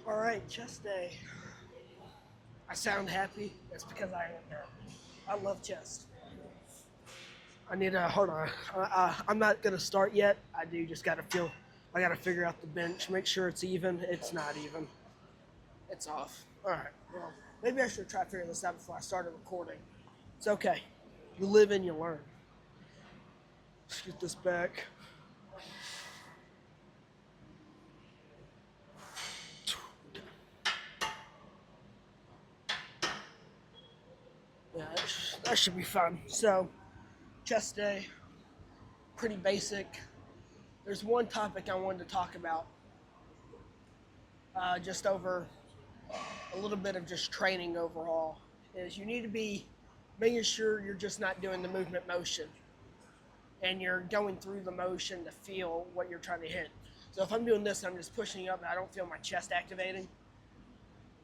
Alright, chest day. I sound happy. That's because I am happy. I love chest. I need to, hold on. I'm not going to start yet. I do just got to I got to figure out the bench, make sure it's even. It's not even. It's off. Alright, well, maybe I should try figuring this out before I started recording. It's okay. You live and you learn. Let's get this back. Yeah, that should be fun. So, chest day, pretty basic. There's one topic I wanted to talk about, just over a little bit of just training overall. Is you need to be making sure you're just not doing the movement motion and you're going through the motion to feel what you're trying to hit. So if I'm doing this, I'm just pushing up and I don't feel my chest activating.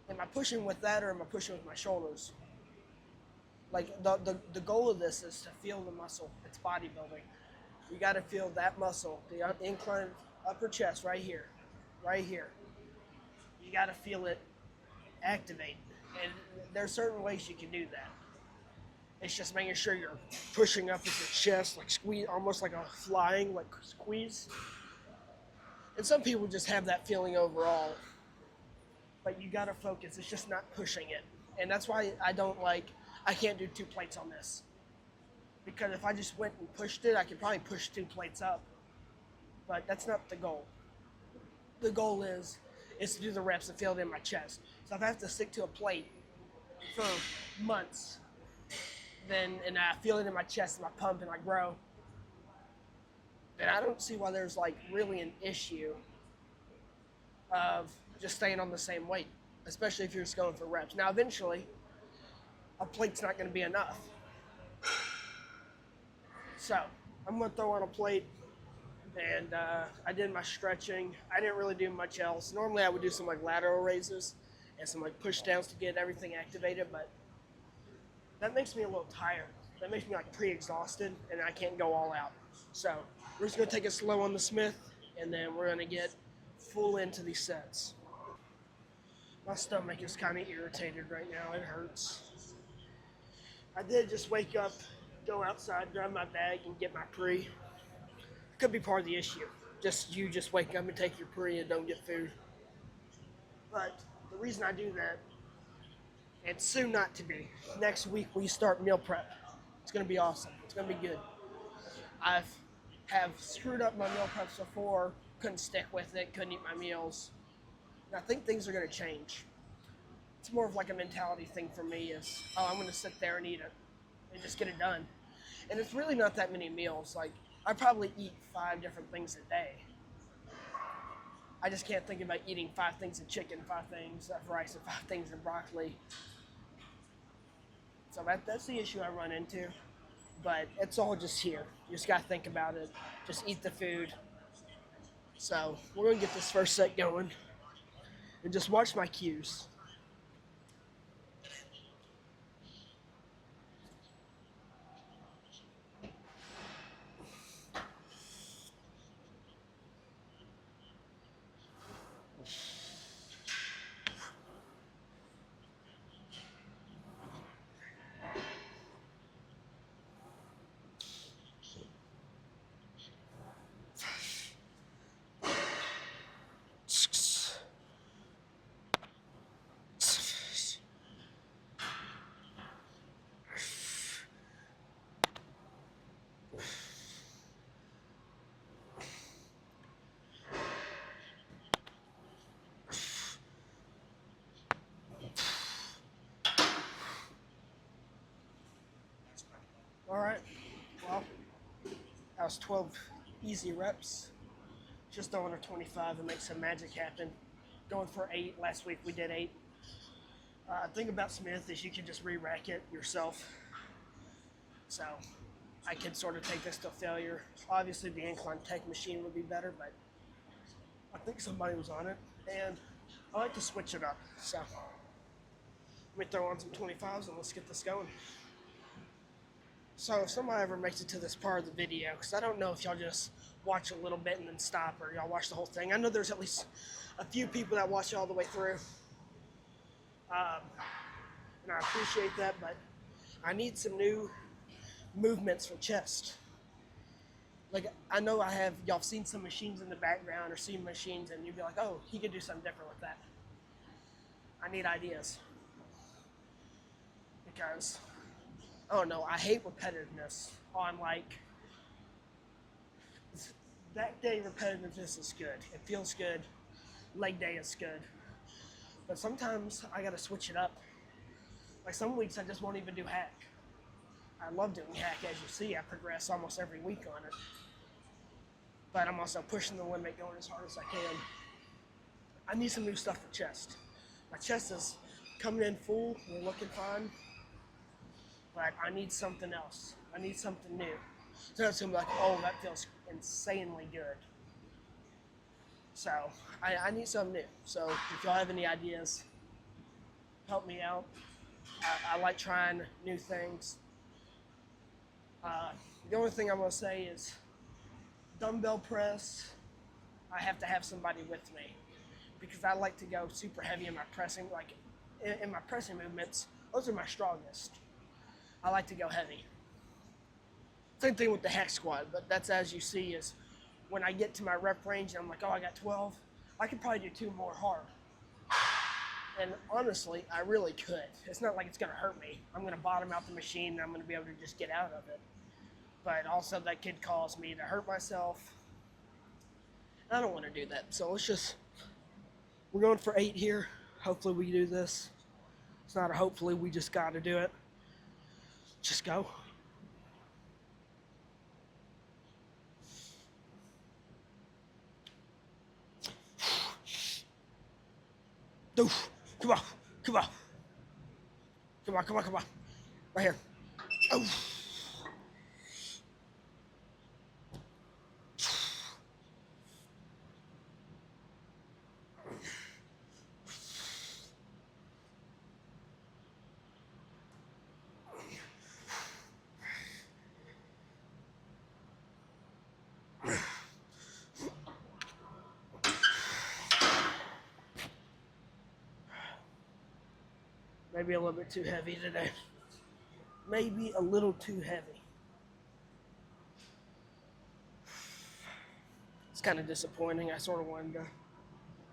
Am I pushing with that or am I pushing with my shoulders? Like the goal of this is to feel the muscle. It's bodybuilding. You got to feel that muscle, the inclined upper chest right here, right here. You got to feel it activate. And there's certain ways you can do that. It's just making sure you're pushing up with your chest, like squeeze, almost like a flying, like squeeze. And some people just have that feeling overall. But you gotta focus. It's just not pushing it. And that's why I can't do 2 plates on this. Because if I just went and pushed it, I could probably push 2 plates up. But that's not the goal. The goal is to do the reps and feel it in my chest. So if I have to stick to a plate for months, and I feel it in my chest and I pump and I grow, then I don't see why there's like really an issue of just staying on the same weight, especially if you're just going for reps. Now eventually, a plate's not going to be enough. So I'm going to throw on a plate, and I did my stretching. I didn't really do much else. Normally I would do some like lateral raises and some like push downs to get everything activated, but that makes me a little tired. That makes me like pre-exhausted, and I can't go all out. So we're just gonna take it slow on the Smith, and then we're gonna get full into these sets. My stomach is kind of irritated right now. It hurts. I did just wake up, go outside, grab my bag, and get my pre. Could be part of the issue. Just wake up and take your pre and don't get food. But the reason I do that, and soon not to be, next week we start meal prep. It's gonna be awesome. It's gonna be good. I've have screwed up my meal preps before, couldn't stick with it, couldn't eat my meals. And I think things are gonna change. It's more of like a mentality thing for me is, oh, I'm gonna sit there and eat it and just get it done. And it's really not that many meals. Like, I probably eat 5 different things a day. I just can't think about eating 5 things of chicken, 5 things of rice, and 5 things of broccoli. So that's the issue I run into. But it's all just here. You just gotta think about it. Just eat the food. So we're gonna get this first set going. And just watch my cues. Alright, well, that was 12 easy reps. Just throwing a 25 and make some magic happen. Going for 8. Last week we did 8. Thing about Smith is you can just re-rack it yourself. So I can sort of take this to failure. Obviously the incline tech machine would be better, but I think somebody was on it. And I like to switch it up. So let me throw on some 25s and let's get this going. So if somebody ever makes it to this part of the video, because I don't know if y'all just watch a little bit and then stop, or y'all watch the whole thing. I know there's at least a few people that watch it all the way through, um, and I appreciate that. But I need some new movements for chest. Like I know y'all have seen some machines in the background or seen machines, and you'd be like, oh, he could do something different with that. I need ideas because I don't know. I hate repetitiveness on like that day. Repetitiveness is good. It feels good. Leg day is good. But sometimes I gotta switch it up. Like some weeks I just won't even do hack. I love doing hack, as you see. I progress almost every week on it. But I'm also pushing the limit, going as hard as I can. I need some new stuff for chest. My chest is coming in full. We're looking fine. But I need something else. I need something new. So it's gonna be like, oh, that feels insanely good. So I need something new. So if y'all have any ideas, help me out. I like trying new things. The only thing I'm gonna say is dumbbell press. I have to have somebody with me because I like to go super heavy in my pressing. Like in my pressing movements, those are my strongest. I like to go heavy. Same thing with the hack squat, but that's as you see is when I get to my rep range and I'm like, oh, I got 12, I could probably do 2 more hard. And honestly, I really could. It's not like it's going to hurt me. I'm going to bottom out the machine and I'm going to be able to just get out of it. But also that could cause me to hurt myself. I don't want to do that. So we're going for 8 here. Hopefully we do this. It's not a hopefully, we just got to do it. Just go. Doof. Come on. Come on. Come on, come on, come on. Right here. Oh. Maybe a little bit too heavy today. Maybe a little too heavy. It's kind of disappointing. I sort of wanted to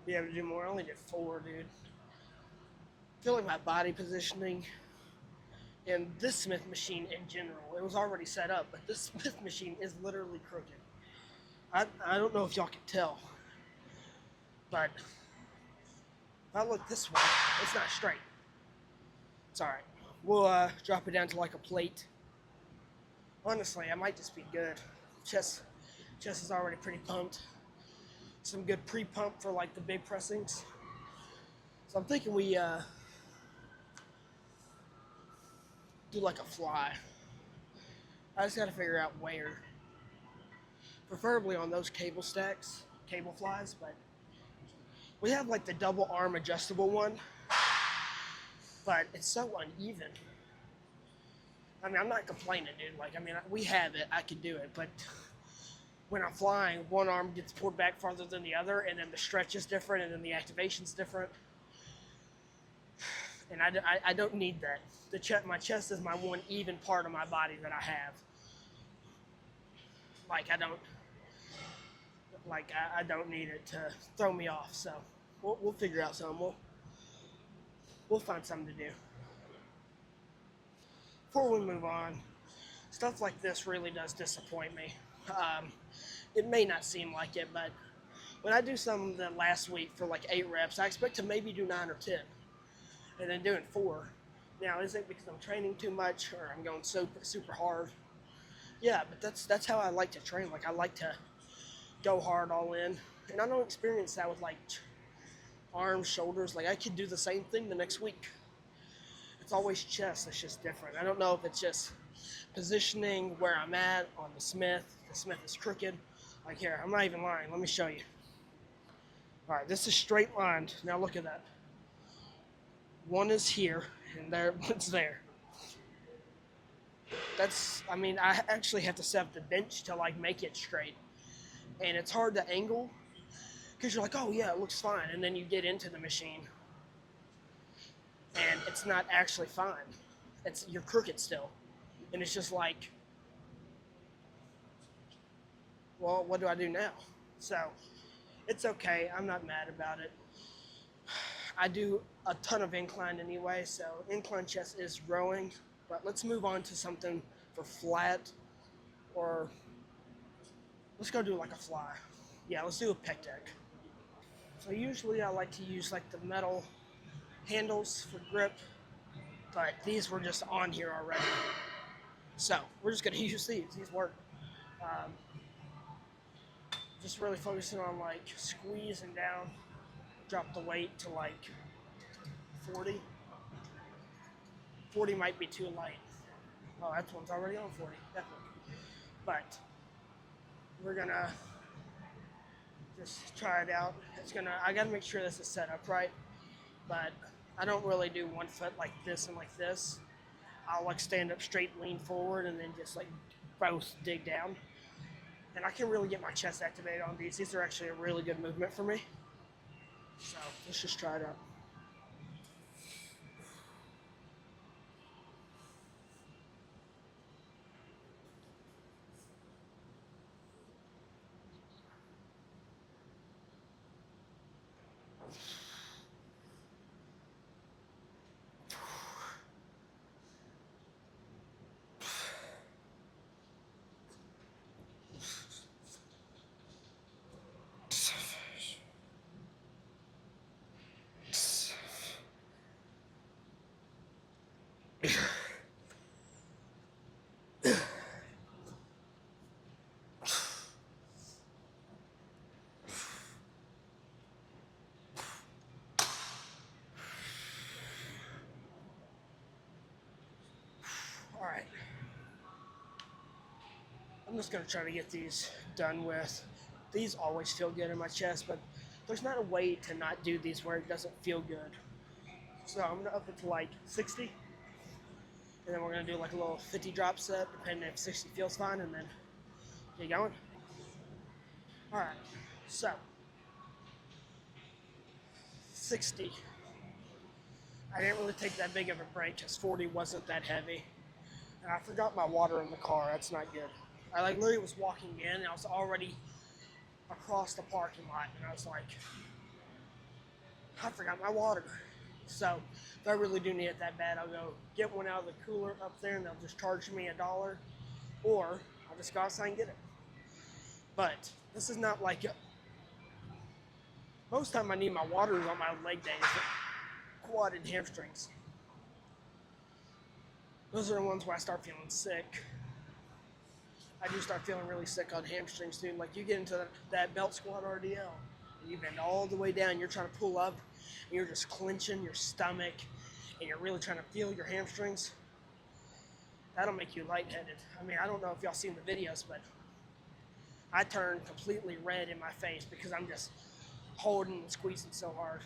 be able to do more. I only did 4, dude. I feel like my body positioning and this Smith machine in general, it was already set up, but this Smith machine is literally crooked. I don't know if y'all can tell, but if I look this way, it's not straight. It's alright. We'll drop it down to like a plate. Honestly, I might just be good. Chest is already pretty pumped. Some good pre-pump for like the big pressings. So I'm thinking we do like a fly. I just gotta figure out where. Preferably on those cable flies, but we have like the double arm adjustable one, but it's so uneven. I mean, I'm not complaining, dude. Like, I mean, we have it, I can do it, but when I'm flying, one arm gets pulled back farther than the other, and then the stretch is different, and then the activation's different. And I don't need that. My chest is my one even part of my body that I have. Like, I don't need it to throw me off. So we'll figure out something. We'll find something to do. Before we move on, stuff like this really does disappoint me. It may not seem like it, but when I do something the last week for like 8 reps, I expect to maybe do 9 or 10, and then doing 4. Now, is it because I'm training too much or I'm going super hard? Yeah, but that's how I like to train. Like, I like to go hard all in, and I don't experience that with like arms, shoulders. Like, I could do the same thing the next week. It's always chest. It's just different. I don't know if it's just positioning where I'm at on the Smith. The Smith is crooked. Like, here, I'm not even lying. Let me show you. All right, this is straight lined. Now look at that. One is here, and there, one's there. I mean, I actually have to set up the bench to like make it straight. And it's hard to angle because you're like, oh yeah, it looks fine. And then you get into the machine and it's not actually fine. You're crooked still. And it's just like, well, what do I do now? So it's okay. I'm not mad about it. I do a ton of incline anyway, so incline chest is growing. But let's move on to something for flat, or let's go do like a fly. Yeah, let's do a pec deck. So usually I like to use like the metal handles for grip, but these were just on here already. So we're just gonna use these. These work. Um, just really focusing on like squeezing down, drop the weight to like 40. 40 might be too light. Oh, that one's already on 40, definitely. But we're gonna just try it out. I gotta make sure this is set up right, but I don't really do one foot like this and like this. I'll like stand up straight, lean forward, and then just like both dig down. And I can really get my chest activated on these. These are actually a really good movement for me. So let's just try it out. All right. I'm just gonna try to get these done with. These always feel good in my chest, but there's not a way to not do these where it doesn't feel good. So I'm gonna up it to like 60, and then we're gonna do like a little 50 drop set, depending if 60 feels fine, and then get going. All right, so 60. I didn't really take that big of a break because 40 wasn't that heavy, and I forgot my water in the car. That's not good. I like literally was walking in, and I was already across the parking lot, and I was like, I forgot my water. So if I really do need it that bad, I'll go get one out of the cooler up there, and they'll just charge me $1, or I'll just go outside and get it. But this is not like most time I need my water is on my leg days, quad and hamstrings. Those are the ones where I start feeling sick. I do start feeling really sick on hamstrings too. Like you get into that belt squat RDL, and you bend all the way down. You're trying to pull up, and you're just clenching your stomach, and you're really trying to feel your hamstrings. That'll make you lightheaded. I mean, I don't know if y'all seen the videos, but I turn completely red in my face because I'm just holding and squeezing so hard.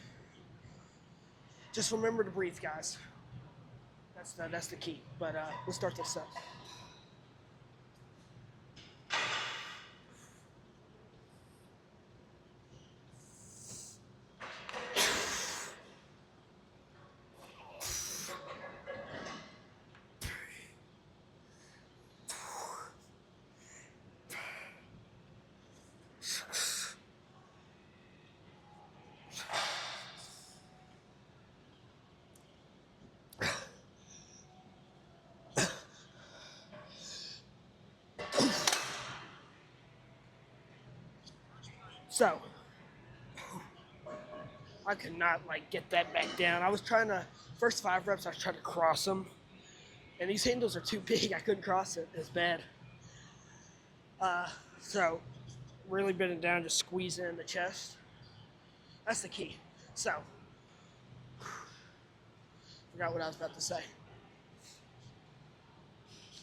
Just remember to breathe, guys. That's the key. But let's start this up. So, I could not like get that back down. I was trying to, first 5 reps, I was trying to cross them. And these handles are too big. I couldn't cross it. It's bad. So, really bend it down, just squeeze it in the chest. That's the key. So, forgot what I was about to say.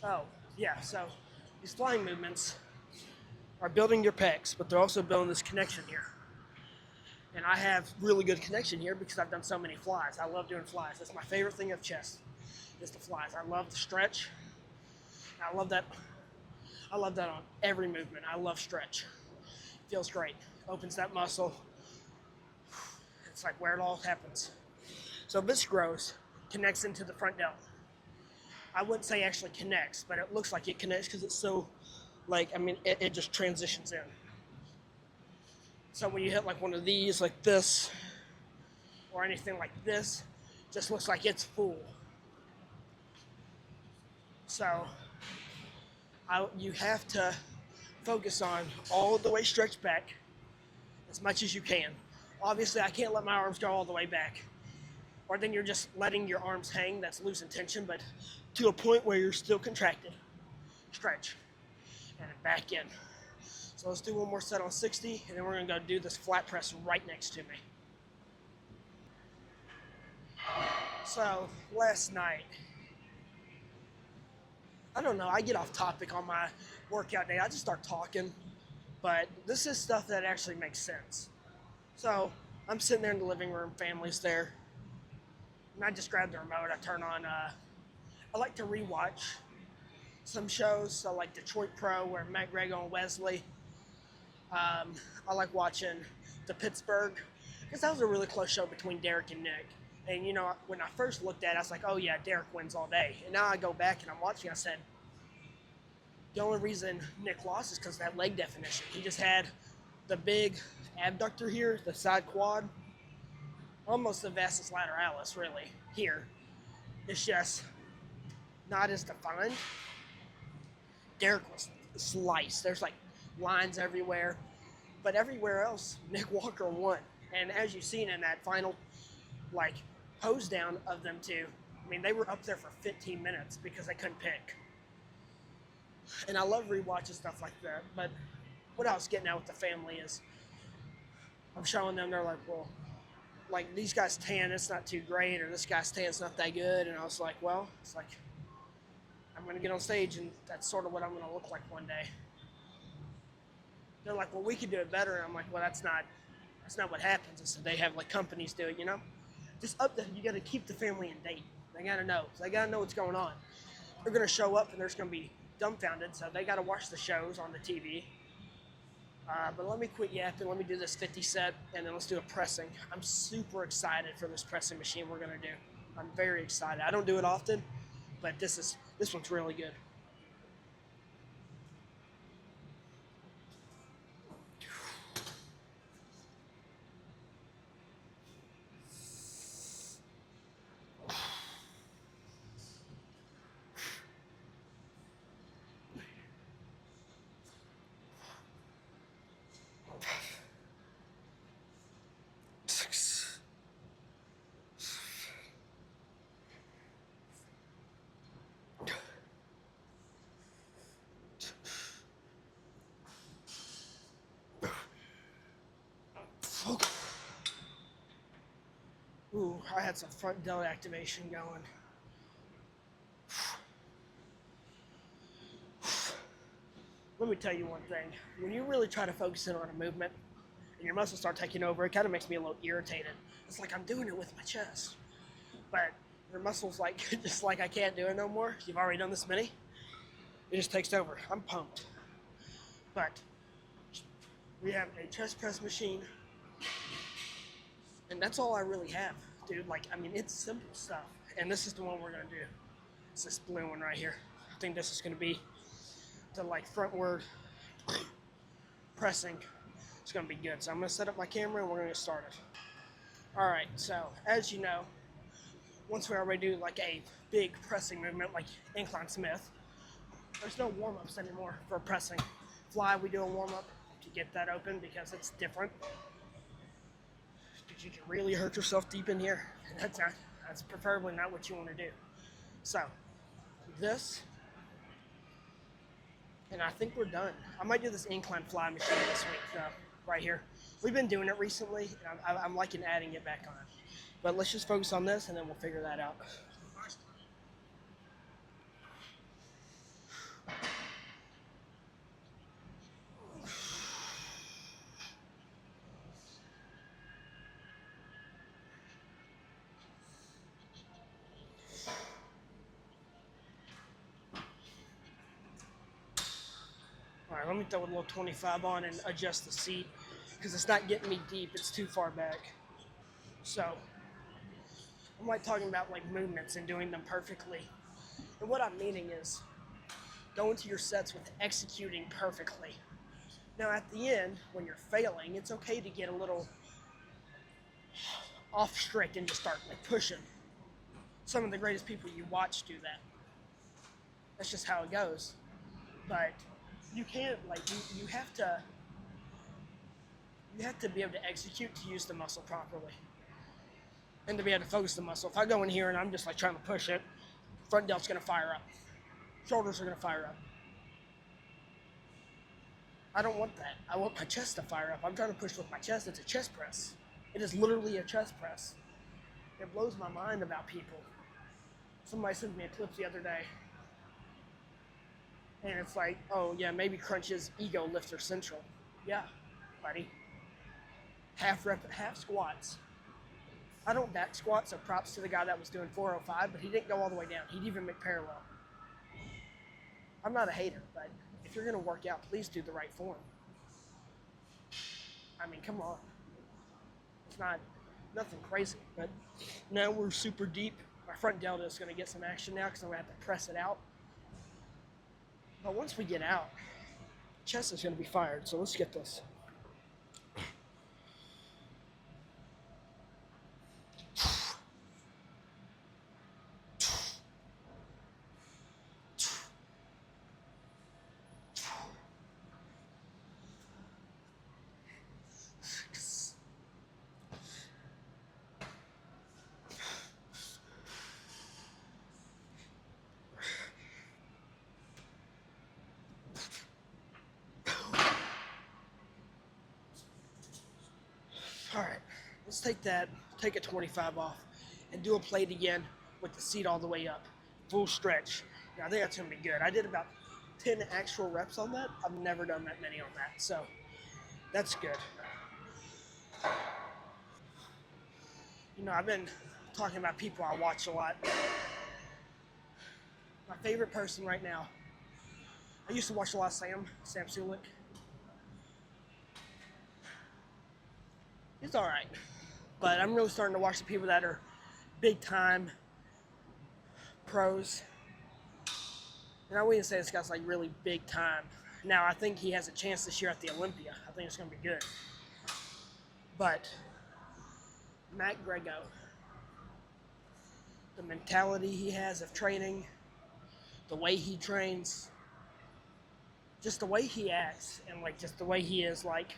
Oh, yeah. So, these flying movements are building your pecs, but they're also building this connection here. And I have really good connection here because I've done so many flies. I love doing flies. That's my favorite thing of chest is the flies. I love the stretch. I love that. I love that on every movement. I love stretch. Feels great. Opens that muscle. It's like where it all happens. So this grows, connects into the front delt. I wouldn't say actually connects, but it looks like it connects because it's so, like, I mean, it just transitions in. So when you hit like one of these, like this, or anything like this, just looks like it's full. So you have to focus on all the way stretched back as much as you can. Obviously, I can't let my arms go all the way back, or then you're just letting your arms hang. That's losing tension, but to a point where you're still contracted. Stretch, and then back in. So let's do one more set on 60, and then we're gonna go do this flat press right next to me. So last night, I don't know, I get off topic on my workout day. I just start talking, but this is stuff that actually makes sense. So I'm sitting there in the living room, family's there, and I just grab the remote. I turn on, I like to rewatch some shows, so like Detroit Pro, where Matt Grego and Wesley. I like watching the Pittsburgh, because that was a really close show between Derek and Nick. And you know, when I first looked at it, I was like, oh yeah, Derek wins all day. And now I go back and I'm watching, I said, the only reason Nick lost is because of that leg definition. He just had the big abductor here, the side quad, almost the vastus lateralis, really, here. It's just not as defined. Derek was sliced. There's like lines everywhere. But everywhere else, Nick Walker won. And as you've seen in that final, like, hose down of them two, I mean, they were up there for 15 minutes because they couldn't pick. And I love rewatching stuff like that. But what I was getting at with the family is I'm showing them, they're like, well, like, these guys tan, it's not too great, or this guy's tan, it's not that good. And I was like, well, it's like, I'm going to get on stage, and that's sort of what I'm going to look like one day. They're like, well, we could do it better. And I'm like, well, that's not what happens. I said, they have like companies do it, you know? Just up there, you got to keep the family in date. They got to know. They got to know what's going on. They're going to show up and they're just going to be dumbfounded. So they got to watch the shows on the TV. But let me quit yapping. Let me do this 50 set, and then let's do a pressing. I'm super excited for this pressing machine we're going to do. I'm very excited. I don't do it often, but this one's really good. Ooh, I had some front delt activation going. Let me tell you one thing. When you really try to focus in on a movement and your muscles start taking over, it kind of makes me a little irritated. It's like I'm doing it with my chest. But your muscles, like, just like I can't do it no more. You've already done this many. It just takes over. I'm pumped. But we have a chest press machine. And that's all I really have, dude. Like, I mean, it's simple stuff. And this is the one we're going to do. It's this blue one right here. I think this is going to be the, like, frontward pressing. It's going to be good. So I'm going to set up my camera and we're going to get started. All right, so as you know, once we already do, like, a big pressing movement, like incline Smith, there's no warm-ups anymore for pressing. Fly, we do a warm-up to get that open because it's different. You can really hurt yourself deep in here. That's preferably not what you want to do. So, this, and I think we're done. I might do this incline fly machine this week, right here. We've been doing it recently, and I'm liking adding it back on. But let's just focus on this, and then we'll figure that out. All right, let me throw a little 25 on and adjust the seat because it's not getting me deep. It's too far back. So I'm like talking about like movements and doing them perfectly. And what I'm meaning is go into your sets with executing perfectly. Now at the end, when you're failing, it's okay to get a little off strict and just start like pushing. Some of the greatest people you watch do that. That's just how it goes. But you can't like you have to be able to execute to use the muscle properly and to be able to focus the muscle. If I go in here and I'm just like trying to push it, front delt's gonna fire up, shoulders are gonna fire up. I don't want that. I want my chest to fire up. I'm trying to push with my chest. It's a chest press. It is literally a chest press. It blows my mind about people. Somebody sent me a clip the other day, and it's like, oh yeah, maybe crunches ego lifter central. Yeah, buddy. Half squats. I don't back squat, so props to the guy that was doing 405, but he didn't go all the way down. He'd even make parallel. I'm not a hater, but if you're gonna work out, please do the right form. I mean, come on. It's not nothing crazy, but now we're super deep. My front delta is gonna get some action now because I'm gonna have to press it out. But once we get out, chest is gonna be fired. So let's get this. All right, let's take that, take a 25 off, and do a plate again with the seat all the way up, full stretch. Now, I think that's gonna be good. I did about 10 actual reps on that. I've never done that many on that, so that's good. You know, I've been talking about people I watch a lot. My favorite person right now, I used to watch a lot of Sam Sulik. He's all right, but I'm really starting to watch the people that are big time pros. And I wouldn't say this guy's like really big time. Now, I think he has a chance this year at the Olympia. I think it's going to be good. But Matt Grego, the mentality he has of training, the way he trains, just the way he acts, and like just the way he is, like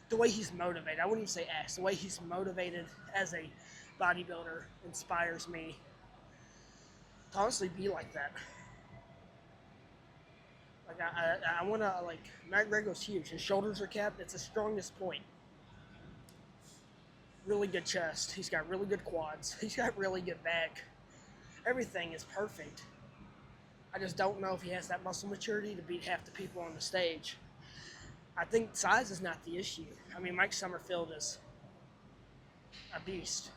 the way he's motivated. I wouldn't even say acts. The way he's motivated as a bodybuilder inspires me to honestly be like that. Like I want to like Matt Grego's huge. His shoulders are capped. It's the strongest point. Really good chest. He's got really good quads. He's got really good back. Everything is perfect. I just don't know if he has that muscle maturity to beat half the people on the stage. I think size is not the issue. I mean, Mike Summerfield is a beast.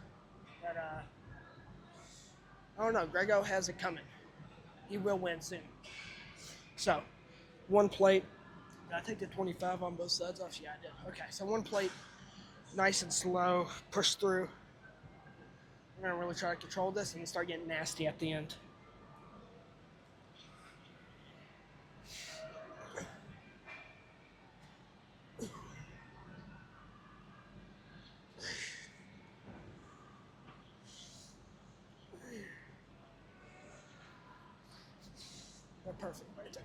But I don't know. Grego has it coming. He will win soon. So, one plate. Did I take the 25 on both sides off? Yeah, I did. Okay, so one plate, nice and slow, push through. We're gonna really try to control this and start getting nasty at the end. They're perfect right there.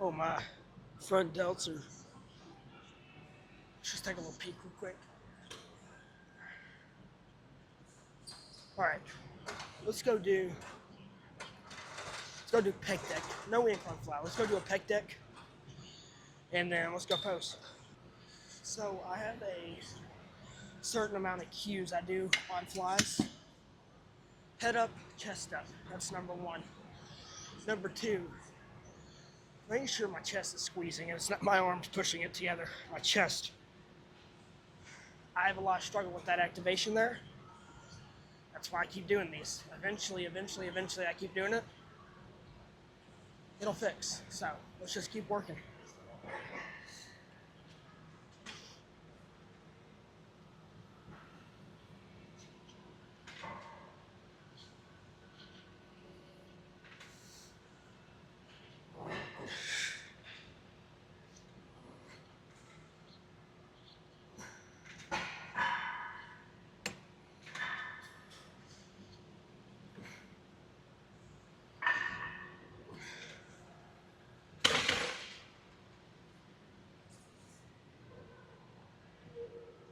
Oh my, front delts are. Let's just take a little peek real quick. All right, let's go do pec deck. No incline fly. Let's go do a pec deck, and then let's go post. So I have a certain amount of cues I do on flies. Head up, chest up. That's number one. Number two, making sure my chest is squeezing and it's not my arms pushing it together. My chest. I have a lot of struggle with that activation there. That's why I keep doing these. Eventually, I keep doing it. It'll fix. So let's just keep working.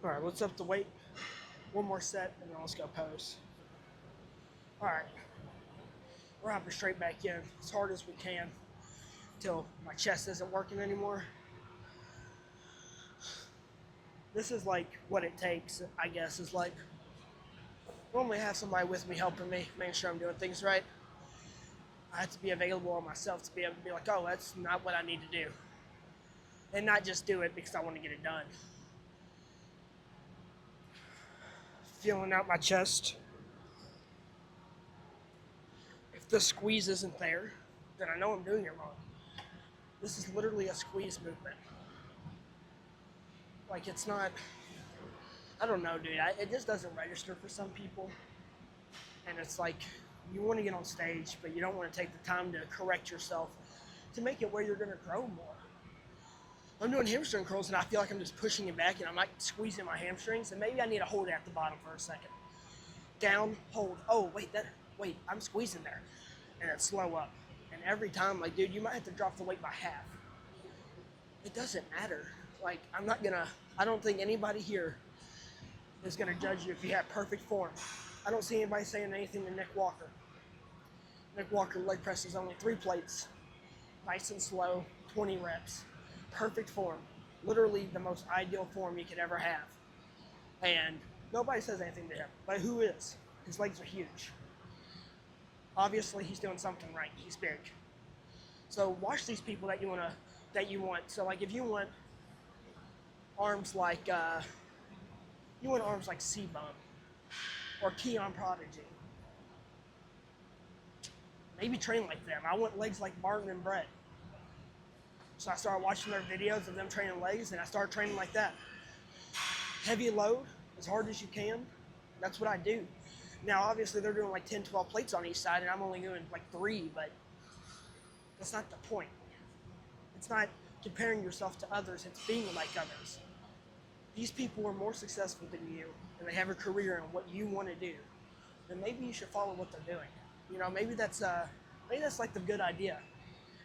All right, let's up the weight. One more set, and then let's go pose. All right, we're hopping straight back in as hard as we can until my chest isn't working anymore. This is like what it takes, I guess, is like normally I have somebody with me helping me, making sure I'm doing things right. I have to be available on myself to be able to be like, oh, that's not what I need to do. And not just do it because I want to get it done. Feeling out my chest. If the squeeze isn't there, then I know I'm doing it wrong. This is literally a squeeze movement. Like, it's not, I don't know, dude. It just doesn't register for some people. And it's like, you want to get on stage, but you don't want to take the time to correct yourself to make it where you're going to grow more. I'm doing hamstring curls and I feel like I'm just pushing it back and I'm like squeezing my hamstrings, and maybe I need to hold it at the bottom for a second. Down, hold. Oh, wait, I'm squeezing there. And it's slow up. And every time, like, dude, you might have to drop the weight by half. It doesn't matter. Like, I don't think anybody here is gonna judge you if you have perfect form. I don't see anybody saying anything to Nick Walker. Nick Walker leg press is only 3 plates. Nice and slow, 20 reps. Perfect form. Literally the most ideal form you could ever have. And nobody says anything to him. But who is? His legs are huge. Obviously he's doing something right. He's big. So watch these people that you want. So like if you want arms like C-Bum or Keon Prodigy. Maybe train like them. I want legs like Martin and Brett. So I started watching their videos of them training legs, and I started training like that. Heavy load, as hard as you can. That's what I do. Now, obviously, they're doing like 10, 12 plates on each side, and I'm only doing like 3, but that's not the point. It's not comparing yourself to others, it's being like others. These people are more successful than you, and they have a career in what you want to do. Then maybe you should follow what they're doing. You know, maybe that's like the good idea.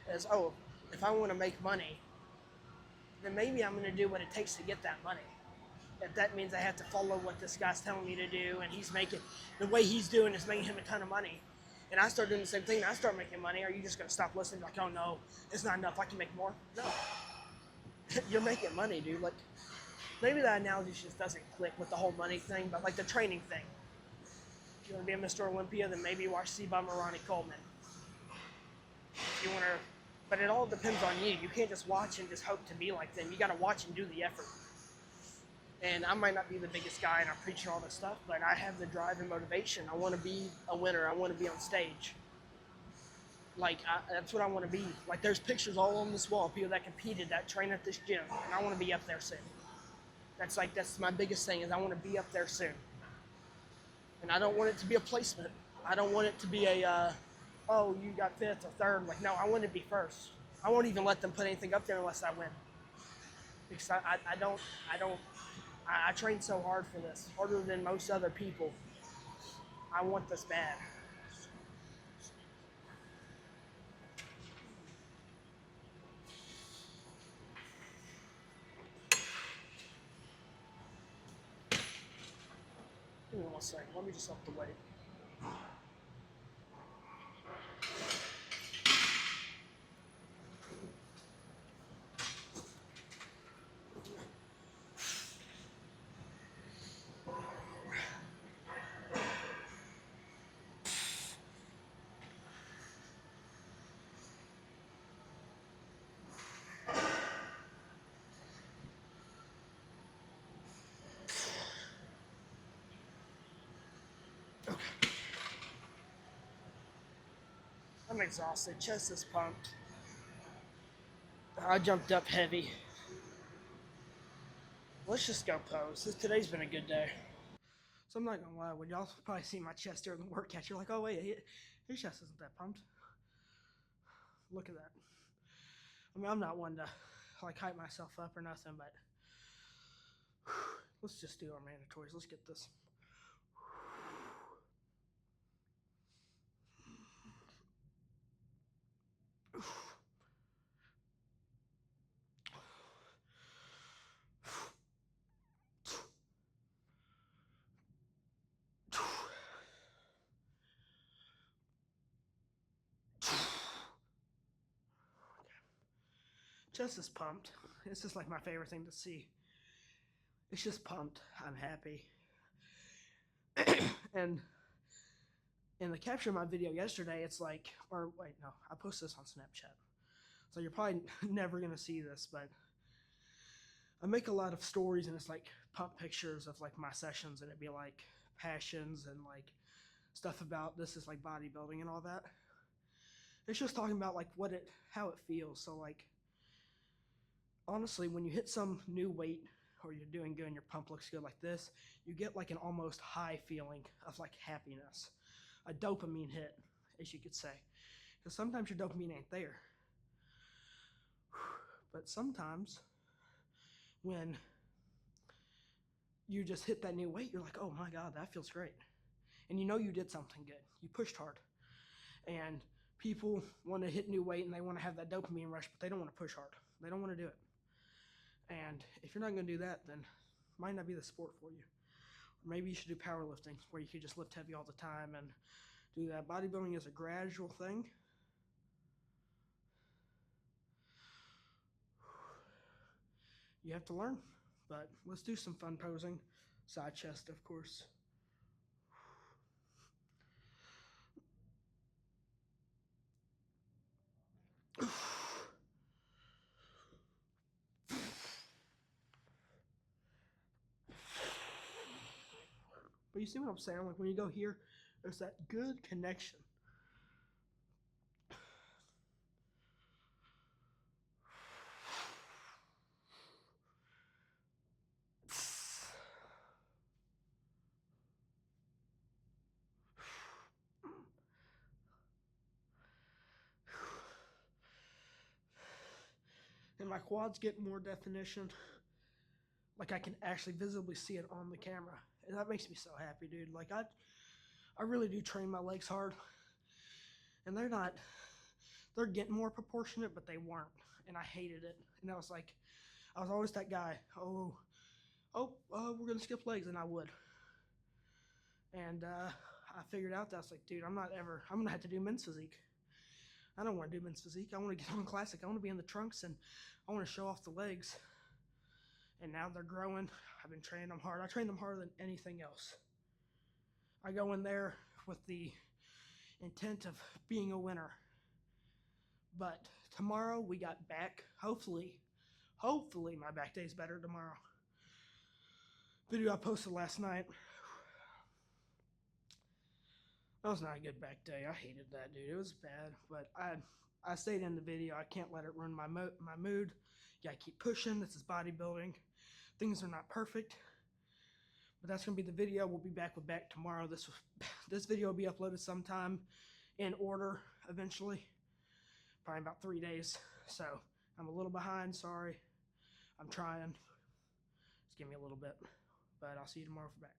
Is, oh, if I want to make money, then maybe I'm going to do what it takes to get that money. If that means I have to follow what this guy's telling me to do, and the way he's doing is making him a ton of money, and I start doing the same thing, and I start making money, are you just going to stop listening? Like, oh no, it's not enough, I can make more? No. You're making money, dude. Like, maybe that analogy just doesn't click with the whole money thing, but like the training thing. If you want to be a Mr. Olympia, then maybe watch C-Bum or Ronnie Coleman. If you want to, but it all depends on you. You can't just watch and just hope to be like them. You got to watch and do the effort. And I might not be the biggest guy and I'm preaching all this stuff, but I have the drive and motivation. I want to be a winner. I want to be on stage. Like, that's what I want to be. Like, there's pictures all on this wall of people that competed, that train at this gym, and I want to be up there soon. That's my biggest thing, is I want to be up there soon. And I don't want it to be a placement. I don't want it to be oh, you got 5th or 3rd. Like, no, I want to be first. I won't even let them put anything up there unless I win. Because I train so hard for this, harder than most other people. I want this bad. Give me 1 second. Let me just up the weight. I'm exhausted. Chest is pumped. I jumped up heavy. Let's just go pose. Today's been a good day. So I'm not gonna lie, when y'all probably see my chest during the workout, you're like, oh wait, his chest isn't that pumped. Look at that. I mean, I'm not one to like hype myself up or nothing, but let's just do our mandatories. Let's get this. Chest is pumped. It's just like my favorite thing to see. It's just pumped. I'm happy. And in the caption of my video yesterday, it's like, or wait, no, I posted this on Snapchat. So you're probably never going to see this, but I make a lot of stories and it's like pump pictures of like my sessions, and it'd be like passions and like stuff about this is like bodybuilding and all that. It's just talking about like how it feels. So like, honestly, when you hit some new weight or you're doing good and your pump looks good like this, you get like an almost high feeling of like happiness, a dopamine hit, as you could say. Because sometimes your dopamine ain't there. But sometimes when you just hit that new weight, you're like, oh my God, that feels great. And you know you did something good. You pushed hard. And people want to hit new weight and they want to have that dopamine rush, but they don't want to push hard. They don't want to do it. And if you're not going to do that, then it might not be the sport for you. Or maybe you should do powerlifting, where you could just lift heavy all the time and do that. Bodybuilding is a gradual thing. You have to learn, but let's do some fun posing. Side chest, of course. But you see what I'm saying? Like when you go here, there's that good connection. And my quads get more definition. Like I can actually visibly see it on the camera. And that makes me so happy, dude. Like I really do train my legs hard. And they're getting more proportionate, but they weren't. And I hated it. And I was always that guy, we're going to skip legs. And I would. And I figured out that I was like, dude, I'm going to have to do men's physique. I don't want to do men's physique. I want to get on classic. I want to be in the trunks and I want to show off the legs. And now they're growing. I've been training them hard. I train them harder than anything else. I go in there with the intent of being a winner. But tomorrow we got back. Hopefully my back day is better tomorrow. Video I posted last night. That was not a good back day. I hated that, dude. It was bad. But I stayed in the video. I can't let it ruin my mood. You gotta keep pushing. This is bodybuilding. Things are not perfect. But that's gonna be the video. We'll be back with back tomorrow. This video will be uploaded sometime in order eventually. Probably about 3 days. So I'm a little behind, sorry. I'm trying. Just give me a little bit. But I'll see you tomorrow for back.